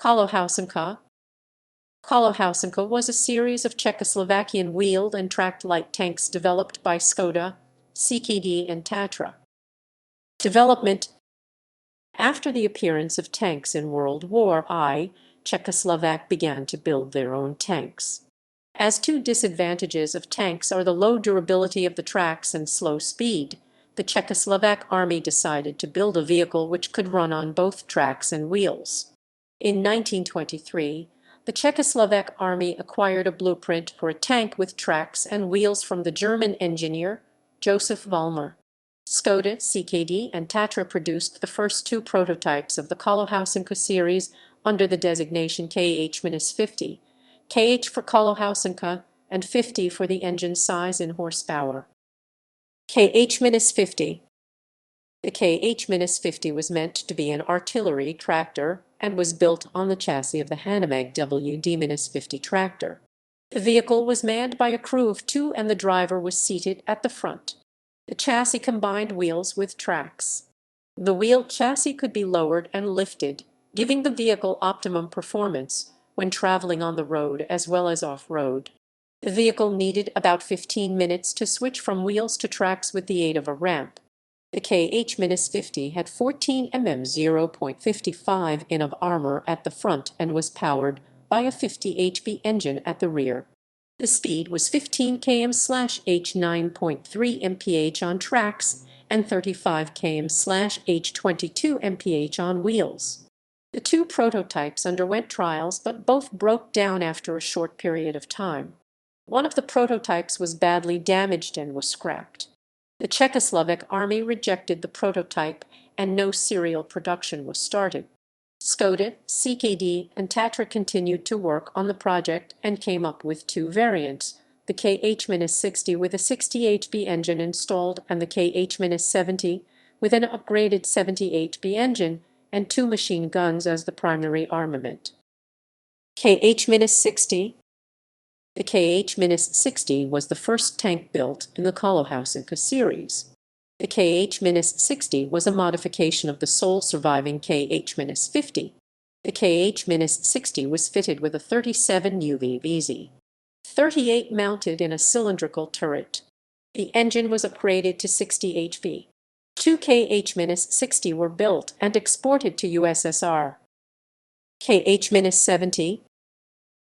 Kolohousenka. Kolohousenka was a series of Czechoslovakian wheeled and tracked light tanks developed by Skoda, ČKD and Tatra. Development. After the appearance of tanks in World War I, Czechoslovak began to build their own tanks. As two disadvantages of tanks are the low durability of the tracks and slow speed, the Czechoslovak army decided to build a vehicle which could run on both tracks and wheels. In 1923, the Czechoslovak army acquired a blueprint for a tank with tracks and wheels from the German engineer Joseph Vollmer. Skoda, ČKD and Tatra produced the first two prototypes of the Kolohousenka series under the designation KH-50, KH for Kolohousenka and 50 for the engine size in horsepower. KH-50. The KH-50 was meant to be an artillery tractor and was built on the chassis of the Hanomag WD-50 tractor. The vehicle was manned by a crew of two and the driver was seated at the front. The chassis combined wheels with tracks. The wheeled chassis could be lowered and lifted, giving the vehicle optimum performance when traveling on the road as well as off-road. The vehicle needed about 15 minutes to switch from wheels to tracks with the aid of a ramp. The KH-50 had 14 mm 0.55 in of armor at the front and was powered by a 50 HP engine at the rear. The speed was 15 km/h 9.3 mph on tracks and 35 km/h 22 mph on wheels. The two prototypes underwent trials, but both broke down after a short period of time. One of the prototypes was badly damaged and was scrapped. The Czechoslovak army rejected the prototype and no serial production was started. Skoda, ČKD and Tatra continued to work on the project and came up with two variants, the KH-60 with a 60 HP engine installed and the KH-70 with an upgraded 70 HP engine and two machine guns as the primary armament. KH-60. The KH-60 was the first tank built in the Kolohousenka series. The KH-60 was a modification of the sole surviving KH-50. The KH-60 was fitted with a 37 UVVZ 38 mounted in a cylindrical turret. The engine was upgraded to 60 HP. Two KH-60 were built and exported to USSR. KH-70.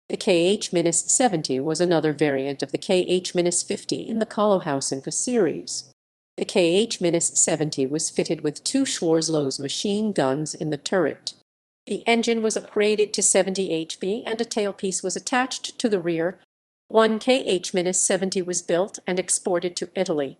The KH-70 was another variant of the KH-50 in the Kolohousenka series. The KH-70 was fitted with two Schwarzlose machine guns in the turret. The engine was upgraded to 70 HP and a tailpiece was attached to the rear. One KH-70 was built and exported to Italy.